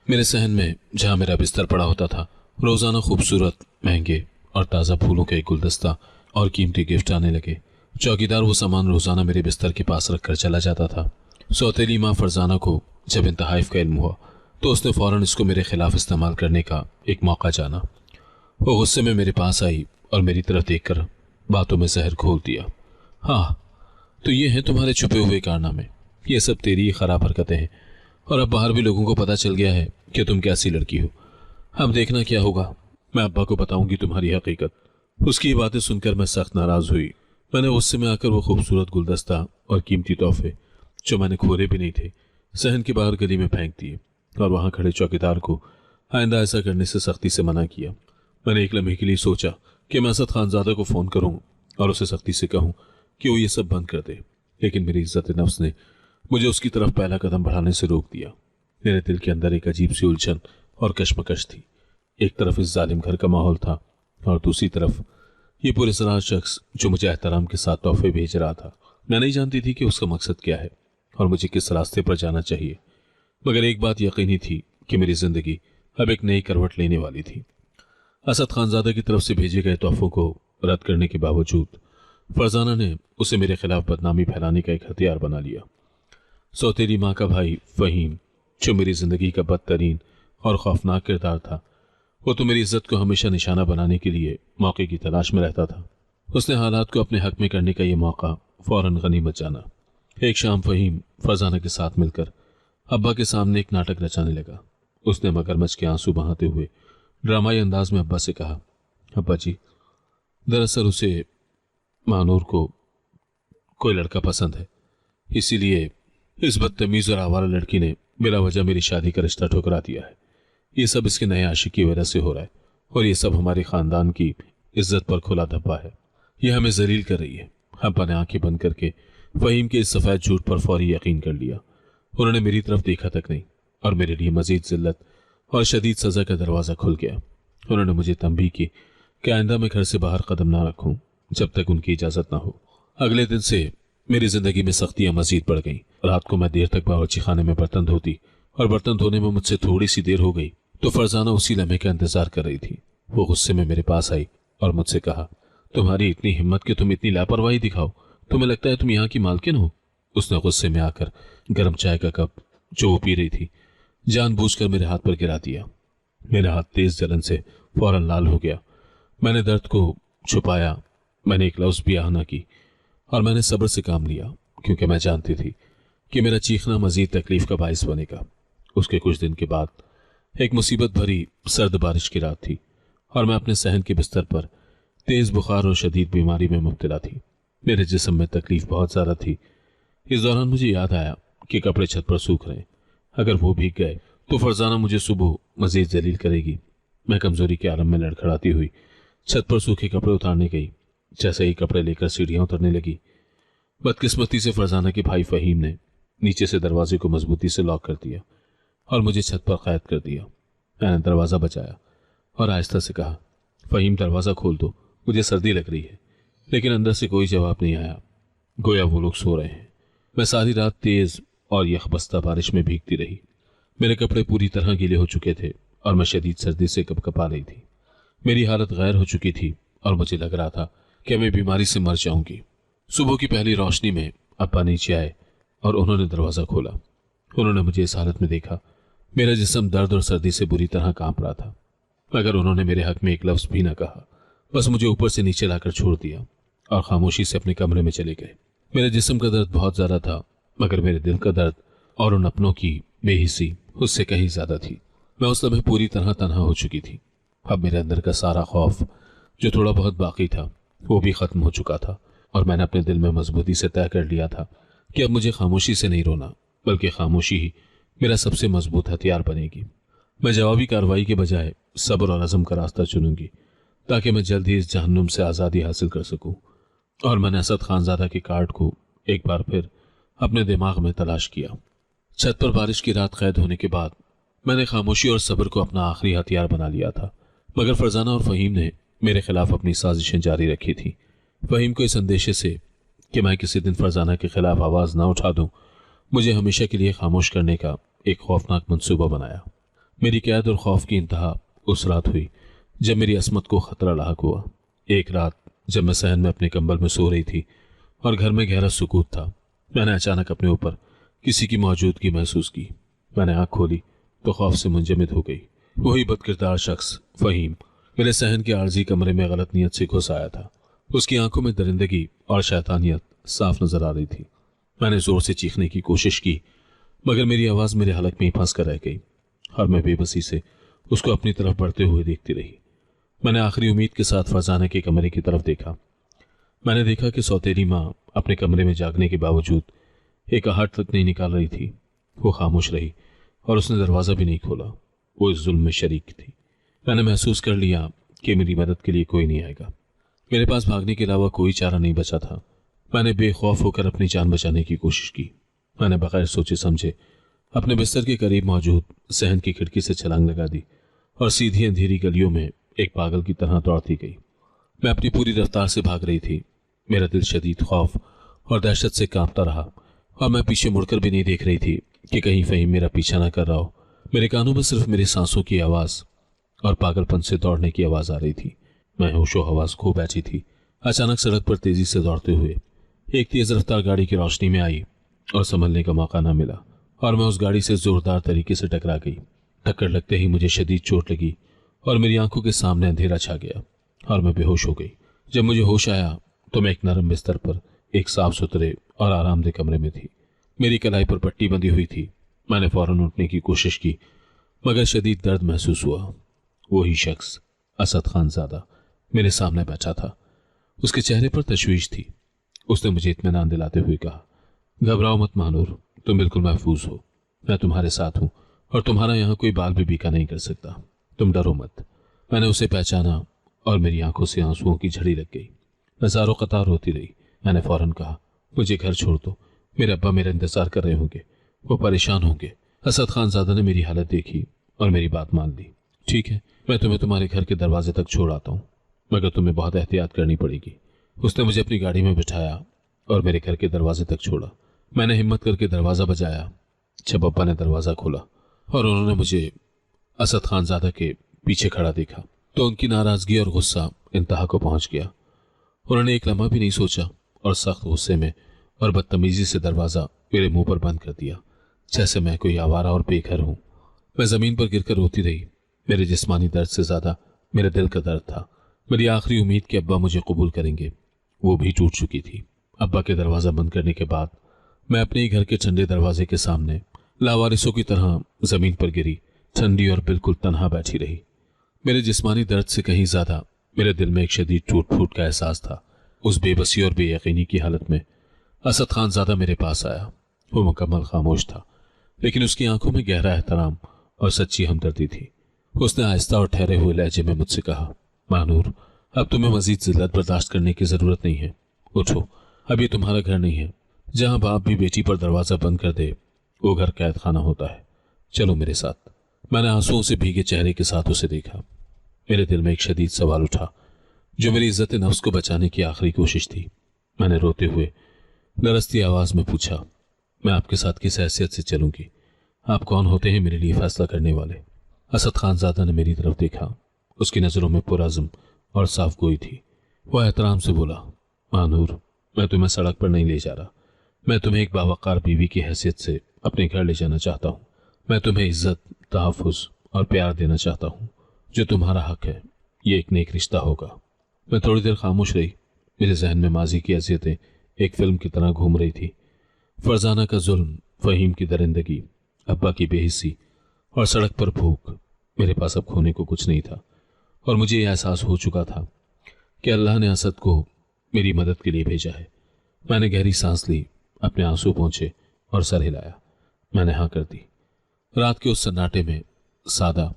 मेरे सहन में जहां मेरा बिस्तर पड़ा होता था, रोज़ाना खूबसूरत, महंगे और ताज़ा फूलों का एक गुलदस्ता और कीमती गिफ्ट आने लगे। चौकीदार वो सामान रोज़ाना मेरे बिस्तर के पास रख कर चला जाता था। सौतेली माँ फरजाना को जब इंतहाइफ का इल्म हुआ तो उसने फ़ौरन इसको मेरे खिलाफ इस्तेमाल करने का एक मौका जाना। वो गुस्से में मेरे पास आई और मेरी तरफ देखकर बातों में जहर घोल दिया। हाँ, तो ये हैं तुम्हारे छुपे हुए कारनामे, ये सब तेरी ही खराब हरकतें हैं और अब बाहर भी लोगों को पता चल गया है कि तुम कैसी लड़की हो। अब देखना क्या होगा, मैं अब्बा को बताऊंगी तुम्हारी हकीकत। उसकी ये बातें सुनकर मैं सख्त नाराज हुई। मैंने गुस्से में आकर वो खूबसूरत गुलदस्ता और कीमती तोहफे जो मैंने खोले भी नहीं थे सहन के बाहर गली में फेंक दिए और वहां खड़े चौकीदार को आइंदा ऐसा करने से सख्ती से मना किया। मैंने एक लम्हे के लिए सोचा कि मैं असद खानजादा को फ़ोन करूं और उसे सख्ती से कहूं कि वो ये सब बंद कर दे, लेकिन मेरी इज्जत नफ्स ने मुझे उसकी तरफ पहला कदम बढ़ाने से रोक दिया। मेरे दिल के अंदर एक अजीब सी उलझन और कश्मकश थी। एक तरफ इस जालिम घर का माहौल था और दूसरी तरफ ये पुरस्कार शख्स जो मुझे एहतराम के साथ तोहफे भेज रहा था। मैं नहीं जानती थी कि उसका मकसद क्या है और मुझे किस रास्ते पर जाना चाहिए, मगर एक बात यकीनी थी कि मेरी जिंदगी अब एक नई करवट लेने वाली थी। असद खानजादा की तरफ से भेजे गए तोहफों को रद्द करने के बावजूद फरजाना ने उसे मेरे खिलाफ बदनामी फैलाने का एक हथियार बना लिया। सौतेली माँ का भाई फहीम, जो मेरी जिंदगी का बदतरीन और खौफनाक किरदार था, वो तो मेरी इज्जत को हमेशा निशाना बनाने के लिए मौके की तलाश में रहता था। उसने हालात को अपने हक में करने का ये मौका फौरन गनीमत जाना। एक शाम फहीम फरजाना के साथ मिलकर अब्बा के सामने एक नाटक रचाने लगा। उसने मगरमच्छ के आंसू बहाते हुए ड्रामाई अंदाज में अब्बा से कहा, अब्बा जी, दरअसल उसे मानूर को कोई लड़का पसंद है, इसीलिए इस बदतमीज और आवारा लड़की ने बिला वजह मेरी शादी का रिश्ता ठुकरा दिया है। ये सब इसके नए आशिक की वजह से हो रहा है और ये सब हमारे खानदान की इज्जत पर खुला धब्बा है। ये हमें जलील कर रही है। अब्बा ने आंखें बंद करके फहीम के इस सफेद झूठ पर फौरी यकीन कर लिया। उन्होंने मेरी तरफ देखा तक नहीं और मेरे लिए मजीद जिल्लत और शदीद सजा का दरवाज़ा खुल गया। उन्होंने मुझे तंबीह की कि आइंदा मैं घर से बाहर कदम ना रखूं जब तक उनकी इजाज़त ना हो। अगले दिन से मेरी जिंदगी में सख्तियां मजीद बढ़ गईं। रात को मैं देर तक बावर्ची खाने में बर्तन धोती और बर्तन धोने में मुझसे थोड़ी सी देर हो गई तो फरजाना उसी लम्हे का इंतजार कर रही थी। वो गुस्से में मेरे पास आई और मुझसे कहा, तुम्हारी इतनी हिम्मत कि तुम इतनी लापरवाही दिखाओ, तुम्हें लगता है तुम यहाँ की मालकिन हो? उसने गुस्से में आकर गर्म चाय का कप जो वो पी रही थी जानबूझकर मेरे हाथ पर गिरा दिया। मेरा हाथ तेज जलन से फौरन लाल हो गया। मैंने दर्द को छुपाया, मैंने एक लफ्ज़ भी आह न की और मैंने सब्र से काम लिया क्योंकि मैं जानती थी कि मेरा चीखना मजीद तकलीफ का बाइस बनेगा। उसके कुछ दिन के बाद एक मुसीबत भरी सर्द बारिश की रात थी और मैं अपने सहन के बिस्तर पर तेज बुखार और शदीद बीमारी में मुब्तला थी। मेरे जिस्म में तकलीफ बहुत ज़्यादा थी। इस दौरान मुझे याद आया कि कपड़े छत पर सूख रहे हैं, अगर वो भीग गए तो फरजाना मुझे सुबह मजीद जलील करेगी। मैं कमजोरी के आलम में लड़खड़ाती हुई छत पर सूखे कपड़े उतारने गई। जैसे ही कपड़े लेकर सीढ़ियां उतरने लगी, बदकिस्मती से फरजाना के भाई फहीम ने नीचे से दरवाजे को मजबूती से लॉक कर दिया और मुझे छत पर कैद कर दिया। मैंने दरवाज़ा बचाया और आहिस्ता से कहा, फहीम दरवाज़ा खोल दो, मुझे सर्दी लग रही है। लेकिन अंदर से कोई जवाब नहीं आया, गोया वो लोग सो रहे हैं। मैं सारी रात तेज और यखबस्ता बारिश में भीगती रही। मेरे कपड़े पूरी तरह गीले हो चुके थे और मैं शदीद सर्दी से कपकपा रही थी। मेरी हालत गैर हो चुकी थी और मुझे लग रहा था कि मैं बीमारी से मर जाऊंगी। सुबह की पहली रोशनी में अब्बा नीचे आए और उन्होंने दरवाज़ा खोला। उन्होंने मुझे इस हालत में देखा। मेरा जिस्म दर्द और सर्दी से बुरी तरह कांप रहा था, मगर उन्होंने मेरे हक में एक लफ्ज भी न कहा। बस मुझे ऊपर से नीचे लाकर छोड़ दिया और खामोशी से अपने कमरे में चले गए। मेरे जिस्म का दर्द बहुत ज्यादा था, मगर मेरे दिल का दर्द और उन अपनों की बेहिसी उससे कहीं ज्यादा थी। मैं उस समय पूरी तरह तन्हा हो चुकी थी। अब मेरे अंदर का सारा खौफ जो थोड़ा बहुत बाकी था वो भी खत्म हो चुका था, और मैंने अपने दिल में मजबूती से तय कर लिया था कि अब मुझे खामोशी से नहीं रोना, बल्कि खामोशी ही मेरा सबसे मजबूत हथियार बनेगी। मैं जवाबी कार्रवाई के बजाय सब्र और अज़म का रास्ता चुनूंगी, ताकि मैं जल्द ही इस जहन्नुम से आज़ादी हासिल कर सकूं। और मैंने असद खानजादा के कार्ड को एक बार फिर अपने दिमाग में तलाश किया। छत पर बारिश की रात कैद होने के बाद मैंने खामोशी और सब्र को अपना आखिरी हथियार बना लिया था, मगर फरजाना और फ़हीम ने मेरे खिलाफ अपनी साजिशें जारी रखी थी। फ़हीम को इस अंदेशे से कि मैं किसी दिन फरजाना के खिलाफ आवाज़ ना उठा दूं, मुझे हमेशा के लिए खामोश करने का एक खौफनाक मंसूबा बनाया। मेरी कैद और खौफ की इंतहा उस रात हुई जब मेरी असमत को खतरा लाहक हुआ। एक रात जब मैं सहन में अपने कंबल में सो रही थी और घर में गहरा सुकूत था, मैंने अचानक अपने ऊपर किसी की मौजूदगी महसूस की। मैंने आंख खोली तो खौफ से मुंजमद हो गई। वही बदकिरदार शख्स फ़हीम मेरे सहन के आर्जी कमरे में गलत नीयत से घुस आया था। उसकी आंखों में दरिंदगी और शैतानियत साफ नजर आ रही थी। मैंने जोर से चीखने की कोशिश की, मगर मेरी आवाज़ मेरे हलक में ही फंस कर रह गई और मैं बेबसी से उसको अपनी तरफ बढ़ते हुए देखती रही। मैंने आखिरी उम्मीद के साथ फरजाना के कमरे की तरफ देखा। मैंने देखा कि सौतेली माँ अपने कमरे में जागने के बावजूद एक आहट तक नहीं निकाल रही थी। वो खामोश रही और उसने दरवाज़ा भी नहीं खोला। वो इस जुल्म में शरीक थी। मैंने महसूस कर लिया कि मेरी मदद के लिए कोई नहीं आएगा। मेरे पास भागने के अलावा कोई चारा नहीं बचा था। मैंने बेखौफ होकर अपनी जान बचाने की कोशिश की। मैंने बगैर सोचे समझे अपने बिस्तर के करीब मौजूद सहन की खिड़की से छलांग लगा दी और सीधी अंधेरी गलियों में एक पागल की तरह दौड़ती गई। मैं अपनी पूरी रफ्तार से भाग रही थी। मेरा दिल शदीद खौफ और दहशत से कांपता रहा और मैं पीछे मुड़कर भी नहीं देख रही थी कि कहीं फ़हीम मेरा पीछा ना कर रहा हो। मेरे कानों में सिर्फ मेरी सांसों की आवाज़ और पागलपन से दौड़ने की आवाज़ आ रही थी। मैं होशो हवास खो बैठी थी। अचानक सड़क पर तेजी से दौड़ते हुए एक तेज रफ्तार गाड़ी की रोशनी में आई और संभलने का मौका ना मिला और मैं उस गाड़ी से जोरदार तरीके से टकरा गई। टक्कर लगते ही मुझे शदीद चोट लगी और मेरी आंखों के सामने अंधेरा छा गया और मैं बेहोश हो गई। जब मुझे होश आया तो मैं एक नरम बिस्तर पर एक साफ सुथरे और आरामदेह कमरे में थी। मेरी कलाई पर पट्टी बंधी हुई थी। मैंने फौरन उठने की कोशिश की, मगर शदीद दर्द महसूस हुआ। वही शख्स असद खानजादा मेरे सामने बैठा था। उसके चेहरे पर तशवीश थी। उसने मुझे इत्मीनान दिलाते हुए कहा, घबराओ मत महानूर, तुम बिल्कुल महफूज हो। मैं तुम्हारे साथ हूँ और तुम्हारा यहाँ कोई बाल भी बीका नहीं कर सकता। तुम डरो मत। मैंने उसे पहचाना और मेरी आंखों से आंसुओं की झड़ी लग गई। मैं ज़ारो कतार रोती रही। मैंने फौरन कहा, मुझे घर छोड़ दो, मेरे अब्बा मेरा इंतजार कर रहे होंगे, वो परेशान होंगे। असद खानजादा ने मेरी हालत देखी और मेरी बात मान ली। ठीक है, मैं तुम्हें तुम्हारे घर के दरवाजे तक छोड़ आता हूँ, मगर तुम्हें बहुत एहतियात करनी पड़ेगी। उसने मुझे अपनी गाड़ी में बिठाया और मेरे घर के दरवाजे तक छोड़ा। मैंने हिम्मत करके दरवाज़ा बजाया। जब अब्बा ने दरवाज़ा खोला और उन्होंने मुझे असद खानजादा के पीछे खड़ा देखा तो उनकी नाराज़गी और गुस्सा इंतहा को पहुंच गया। उन्होंने एक लम्हा भी नहीं सोचा और सख्त गुस्से में और बदतमीजी से दरवाज़ा मेरे मुंह पर बंद कर दिया, जैसे मैं कोई आवारा और बेघर हूं। मैं ज़मीन पर गिरकर रोती रही। मेरे जिस्मानी दर्द से ज़्यादा मेरे दिल का दर्द था। मेरी आखिरी उम्मीद कि अब्बा मुझे कबूल करेंगे वो भी टूट चुकी थी। अब्बा के दरवाज़ा बंद करने के बाद मैं अपने ही घर के ठंडे दरवाजे के सामने लावारिसों की तरह ज़मीन पर गिरी, ठंडी और बिल्कुल तन्हा बैठी रही। मेरे जिस्मानी दर्द से कहीं ज़्यादा मेरे दिल में एक शदीद टूट फूट का एहसास था। उस बेबसी और बेयकीनी की हालत में असद खानजादा मेरे पास आया। वो मुकम्मल खामोश था, लेकिन उसकी आंखों में गहरा एहतराम और सच्ची हमदर्दी थी। उसने आहिस्ता और ठहरे हुए लहजे में मुझसे कहा, महानूर, अब तुम्हें मजीद जिल्लत बर्दाश्त करने की ज़रूरत नहीं है। उठो, अब ये तुम्हारा घर नहीं है। जहाँ बाप भी बेटी पर दरवाज़ा बंद कर दे वो घर कैद खाना होता है। चलो मेरे साथ। मैंने आंसुओं से भीगे चेहरे के साथ उसे देखा। मेरे दिल में एक शदीद सवाल उठा जो मेरी इज्जत नफ्स को बचाने की आखिरी कोशिश थी। मैंने रोते हुए लरसती आवाज़ में पूछा, मैं आपके साथ किस हैसियत से चलूंगी? आप कौन होते हैं मेरे लिए फैसला करने वाले? असद खानजादा ने मेरी तरफ देखा। उसकी नज़रों में पुरअज़्म और साफ गोई थी। वह एहतराम से बोला, महानूर, मैं तुम्हें सड़क पर नहीं ले जा रहा। मैं तुम्हें एक बावकार बीवी की हैसियत से अपने घर ले जाना चाहता हूँ। मैं तुम्हें इज्जत, तहफ़्फ़ुज़ और प्यार देना चाहता हूँ। जो तुम्हारा हक है, ये एक नेक रिश्ता होगा। मैं थोड़ी देर खामोश रही। मेरे जहन में माजी की अज़ियतें एक फिल्म की तरह घूम रही थी। फरजाना का जुल्म, फ़हीम की दरिंदगी, अब्बा की बेहिस्सी और सड़क पर भूख। मेरे पास अब खोने को कुछ नहीं था और मुझे यह एहसास हो चुका था कि अल्लाह ने असद को मेरी मदद के लिए भेजा है। मैंने गहरी सांस ली, अपने आंसू पोंछे और सर हिलाया। मैंने हाँ कर दी। रात के उस सन्नाटे में सादा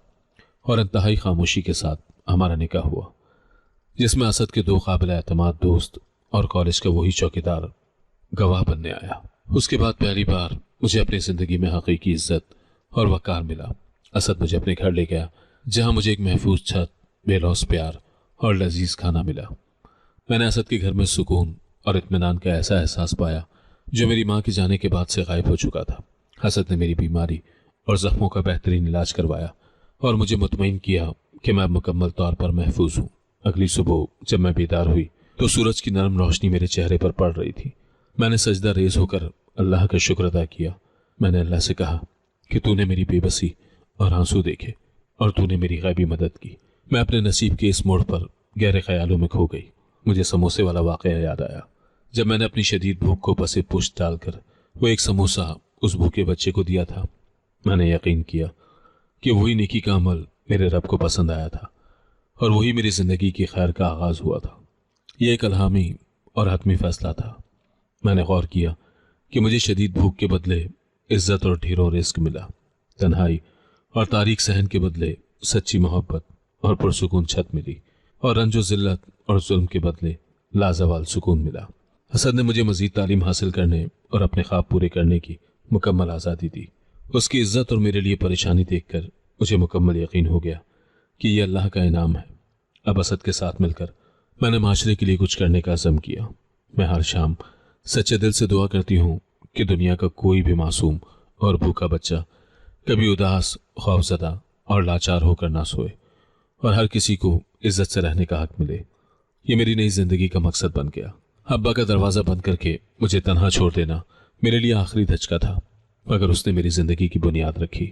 और इंतहाई खामोशी के साथ हमारा निकाह हुआ, जिसमें असद के दो काबिल एतमाद दोस्त और कॉलेज का वही चौकीदार गवाह बनने आया। उसके बाद पहली बार मुझे अपनी जिंदगी में हकीकी इज्जत और वकार मिला। असद मुझे अपने घर ले गया, जहां मुझे एक महफूज छत, बेलौस प्यार और लजीज खाना मिला। मैंने असद के घर में सुकून और इत्मीनान का ऐसा एहसास पाया जो मेरी माँ के जाने के बाद से गायब हो चुका था। असद ने मेरी बीमारी और जख्मों का बेहतरीन इलाज करवाया और मुझे मुतमईन किया कि मैं मुकम्मल तौर पर महफूज हूँ। अगली सुबह जब मैं बेदार हुई तो सूरज की नरम रोशनी मेरे चेहरे पर पड़ रही थी। मैंने सजदा रेज होकर अल्लाह का शुक्र अदा किया। मैंने अल्लाह से कहा कि तूने मेरी बेबसी और आंसू देखे और तूने मेरी गैबी मदद की। मैं अपने नसीब के इस मोड़ पर गहरे ख्यालों में खो गई। मुझे समोसे वाला वाक़या याद आया, जब मैंने अपनी शदीद भूख को पसे पुष्ट डालकर वो एक समोसा उस भूखे बच्चे को दिया था। मैंने यकीन किया कि वही नेकी का अमल मेरे रब को पसंद आया था और वही मेरी जिंदगी की खैर का आगाज हुआ था। यह एक अलहामी और हतमी फैसला था। मैंने गौर किया कि मुझे शदीद भूख के बदले इज्जत और ढेरों रिस्क मिला। तन्हाई और तारीख सहन के बदले सच्ची मोहब्बत और पुरसुकून छत मिली और रंजो जिल्लत और जुल्म के बदले लाजवाल सुकून मिला। असद ने मुझे मजीद तालीम हासिल करने और अपने ख्वाब पूरे करने की मुकम्मल आज़ादी दी। उसकी इज्जत और मेरे लिए परेशानी देखकर मुझे मुकम्मल यकीन हो गया कि यह अल्लाह का इनाम है। अब असद के साथ मिलकर मैंने माशरे के लिए कुछ करने का अज़म किया। मैं हर शाम सच्चे दिल से दुआ करती हूँ कि दुनिया का कोई भी मासूम और भूखा बच्चा कभी उदास, खौफजदा और लाचार होकर ना सोए और हर किसी को इज्जत से रहने का हक मिले। ये मेरी नई जिंदगी का मकसद बन गया। अब्बा का दरवाज़ा बंद करके मुझे तन्हा छोड़ देना मेरे लिए आखिरी धचका था, मगर उसने मेरी जिंदगी की बुनियाद रखी।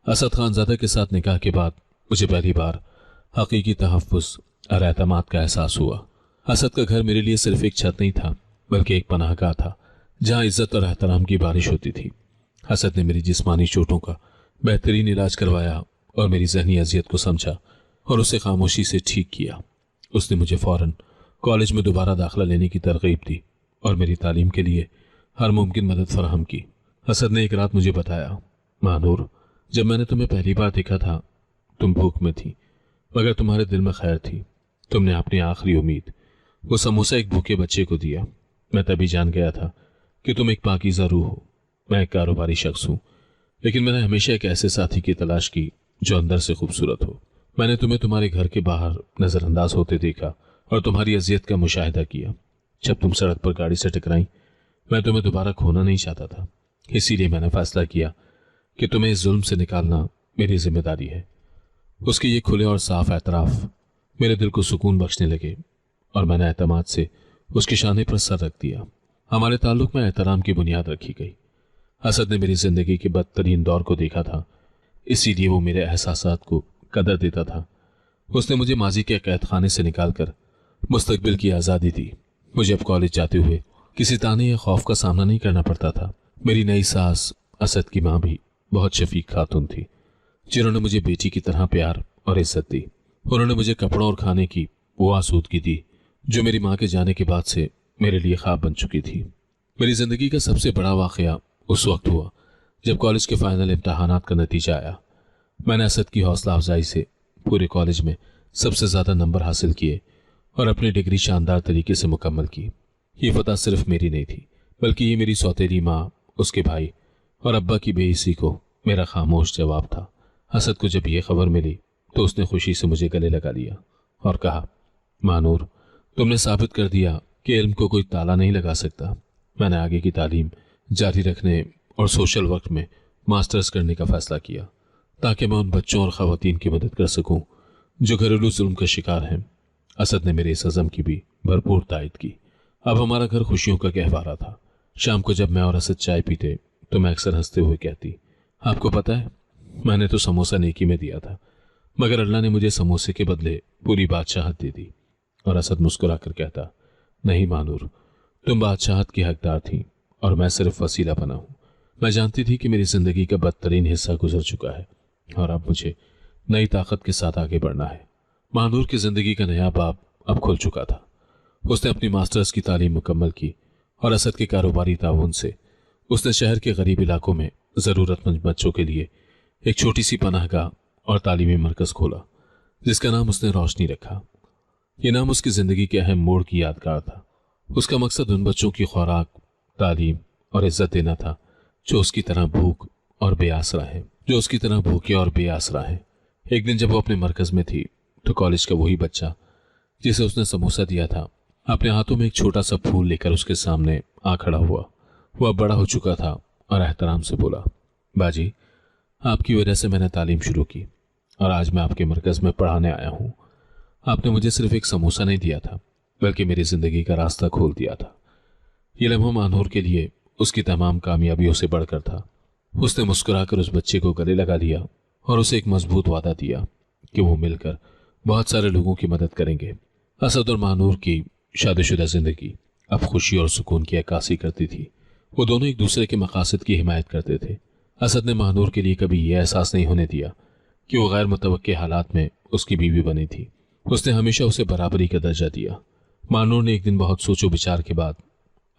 असद खानजादा के साथ निकाह के बाद मुझे पहली बार हकीकी तहफ़्फ़ुज़ और एतमाद का एहसास हुआ। असद का घर मेरे लिए सिर्फ एक छत नहीं था, बल्कि एक पनाहगाह था जहाँ इज्जत और एहतराम की बारिश होती थी। असद ने मेरी जिस्मानी चोटों का बेहतरीन इलाज करवाया और मेरी जहनी अजियत को समझा और उसे खामोशी से ठीक किया। उसने मुझे फ़ौरन कॉलेज में दोबारा दाखिला लेने की तरगीब दी और मेरी तालीम के लिए हर मुमकिन मदद फराहम की। असद ने एक रात मुझे बताया, मानूर, जब मैंने तुम्हें पहली बार देखा था तुम भूख में थी, मगर तुम्हारे दिल में खैर थी। तुमने अपनी आखिरी उम्मीद, वो समोसा, एक भूखे बच्चे को दिया। मैं तभी जान गया था कि तुम एक पाकीज़ा रूह हो। मैं एक कारोबारी शख्स हूँ, लेकिन मैंने हमेशा एक ऐसे साथी की तलाश की जो अंदर से खूबसूरत हो। मैंने तुम्हें तुम्हारे घर के बाहर नज़रअंदाज होते देखा और तुम्हारी अजियत का मुशाहिदा किया। जब तुम सड़क पर गाड़ी से टकराई, मैं तुम्हें दोबारा खोना नहीं चाहता था। इसीलिए मैंने फैसला किया कि तुम्हें इस जुल्म से निकालना मेरी जिम्मेदारी है। उसके ये खुले और साफ एतराफ़ मेरे दिल को सुकून बख्शने लगे और मैंने एतमाद से उसके शाने पर सर रख दिया। हमारे ताल्लुक में एहतराम की बुनियाद रखी गई। असद ने मेरी जिंदगी के बदतरीन दौर को देखा था, इसीलिए वो मेरे एहसासात को कदर देता था। उसने मुझे माजी के कैद खाने से निकालकर मुस्तकबिल की आज़ादी दी। मुझे अब कॉलेज जाते हुए किसी ताने या खौफ का सामना नहीं करना पड़ता था। मेरी नई सास, असद की माँ भी बहुत शफीक खातून थी, जिन्होंने मुझे बेटी की तरह प्यार और इज्जत दी। उन्होंने मुझे कपड़ों और खाने की वो आसूदगी दी जो मेरी माँ के जाने के बाद से मेरे लिए ख्वाब बन चुकी थी। मेरी ज़िंदगी का सबसे बड़ा वाक़या उस वक्त हुआ जब कॉलेज के फाइनल इम्तहानात का नतीजा आया। मैंने असद की हौसला अफजाई से पूरे कॉलेज में सबसे ज़्यादा नंबर हासिल किए और अपनी डिग्री शानदार तरीके से मुकम्मल की। ये फतह सिर्फ मेरी नहीं थी, बल्कि ये मेरी सौतेली माँ, उसके भाई और अब्बा की बेइज्जती को मेरा खामोश जवाब था। असद को जब ये खबर मिली तो उसने खुशी से मुझे गले लगा लिया और कहा, मानूर, तुमने साबित कर दिया कि इल्म को कोई ताला नहीं लगा सकता। मैंने आगे की तालीम जारी रखने और सोशल वर्क में मास्टर्स करने का फैसला किया ताकि मैं उन बच्चों और ख़वातीन की मदद कर सकूं जो घरेलू जुल्म का शिकार हैं। असद ने मेरे इस अज़म की भी भरपूर तायद की। अब हमारा घर खुशियों का गहवारा था। शाम को जब मैं और असद चाय पीते तो मैं अक्सर हंसते हुए कहती, आपको पता है मैंने तो समोसा नेकी में दिया था, मगर अल्लाह ने मुझे समोसे के बदले पूरी बादशाहत दे दी। और असद मुस्कुरा कर कहता, नहीं मानूर, तुम बादशाहत की हकदार थी और मैं सिर्फ वसीला बना हूं। मैं जानती थी कि मेरी जिंदगी का बदतरीन हिस्सा गुजर चुका है और अब मुझे नई ताकत के साथ आगे बढ़ना है। मानूर की जिंदगी का नया बाब अब खुल चुका था। उसने अपनी मास्टर्स की तालीम मुकम्मल की और असद के कारोबारी ताउन से उसने शहर के गरीब इलाकों में ज़रूरतमंद बच्चों के लिए एक छोटी सी पनाहगाह और तालीमी मरकज़ खोला, जिसका नाम उसने रोशनी रखा। ये नाम उसकी ज़िंदगी के अहम मोड़ की यादगार था। उसका मकसद उन बच्चों की खुराक, तालीम और इज्जत देना था जो उसकी तरह भूख और बेआसरा है, जो उसकी तरह भूखे और बेआसरा है। एक दिन जब वो अपने मरकज़ में थी तो कॉलेज का वही बच्चा जिसे उसने समोसा दिया था अपने हाथों में एक छोटा सा फूल लेकर उसके सामने आ खड़ा हुआ। वह अब बड़ा हो चुका था और एहतराम से बोला, बाजी, आपकी वजह से मैंने तालीम शुरू की और आज मैं आपके मरकज़ में पढ़ाने आया हूँ। आपने मुझे सिर्फ एक समोसा नहीं दिया था, बल्कि मेरी ज़िंदगी का रास्ता खोल दिया था। ये लम्हा मानूर के लिए उसकी तमाम कामयाबियों से बढ़कर था। उसने मुस्कुराकर उस बच्चे को गले लगा लिया और उसे एक मजबूत वादा दिया कि वो मिलकर बहुत सारे लोगों की मदद करेंगे। असद और मानूर की शादीशुदा ज़िंदगी अब खुशी और सुकून की अक्कासी करती थी। वो दोनों एक दूसरे के मकासद की हिमायत करते थे। असद ने मानूर के लिए कभी यह एहसास नहीं होने दिया कि वो गैर मुतवक्के हालात में उसकी बीवी बनी थी। उसने हमेशा उसे बराबरी का दर्जा दिया। मानूर ने एक दिन बहुत सोचो विचार के बाद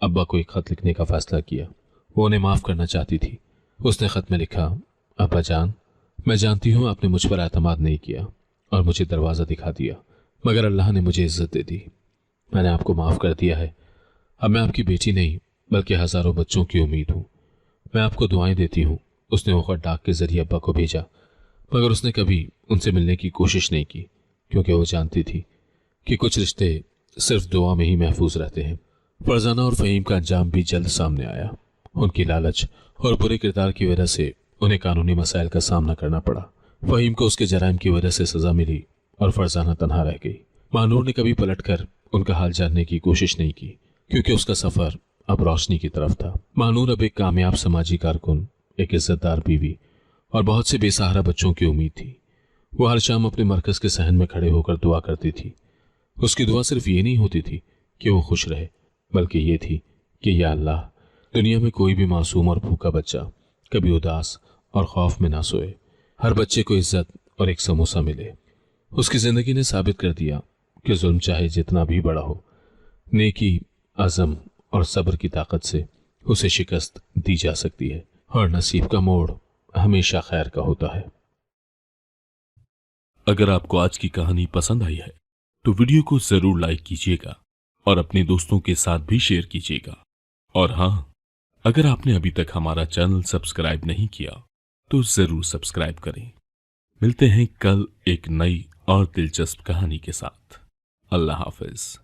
अब्बा को एक खत लिखने का फैसला किया। वो उन्हें माफ़ करना चाहती थी। उसने खत में लिखा, अब्बा जान, मैं जानती हूँ आपने मुझ पर एतमाद नहीं किया और मुझे दरवाज़ा दिखा दिया, मगर अल्लाह ने मुझे इज्जत दे दी। मैंने आपको माफ़ कर दिया है। अब मैं आपकी बेटी नहीं बल्कि हज़ारों बच्चों की उम्मीद हूँ। मैं आपको दुआएं देती हूँ। उसने वो खत डाक के ज़रिए अब्बा को भेजा, मगर उसने कभी उनसे मिलने की कोशिश नहीं की, क्योंकि वो जानती थी कि कुछ रिश्ते सिर्फ दुआ में ही महफूज रहते हैं। फरजाना और फ़हीम का अंजाम भी जल्द सामने आया। उनकी लालच और बुरे किरदार की वजह से उन्हें कानूनी मसाइल का सामना करना पड़ा। फ़हीम को उसके जराइम की वजह से सज़ा मिली और फरजाना तनहा रह गई। मानूर ने कभी पलटकर उनका हाल जानने की कोशिश नहीं की, क्योंकि उसका सफ़र अब रोशनी की तरफ था। मानूर अब एक कामयाब समाजी कारकुन, एक इज्जतदार बीवी और बहुत से बेसहारा बच्चों की उम्मीद थी। वो हर शाम अपने मरकज़ के सहन में खड़े होकर दुआ करती थी। उसकी दुआ सिर्फ ये नहीं होती थी कि वो खुश रहे, बल्कि ये थी कि या अल्लाह, दुनिया में कोई भी मासूम और भूखा बच्चा कभी उदास और खौफ में ना सोए। हर बच्चे को इज्जत और एक समोसा मिले। उसकी ज़िंदगी ने साबित कर दिया कि जुल्म चाहे जितना भी बड़ा हो, नेकी, अज़म और सब्र की ताकत से उसे शिकस्त दी जा सकती है और नसीब का मोड़ हमेशा खैर का होता है। अगर आपको आज की कहानी पसंद आई है तो वीडियो को जरूर लाइक कीजिएगा और अपने दोस्तों के साथ भी शेयर कीजिएगा। और हाँ, अगर आपने अभी तक हमारा चैनल सब्सक्राइब नहीं किया तो जरूर सब्सक्राइब करें। मिलते हैं कल एक नई और दिलचस्प कहानी के साथ। अल्लाह हाफिज।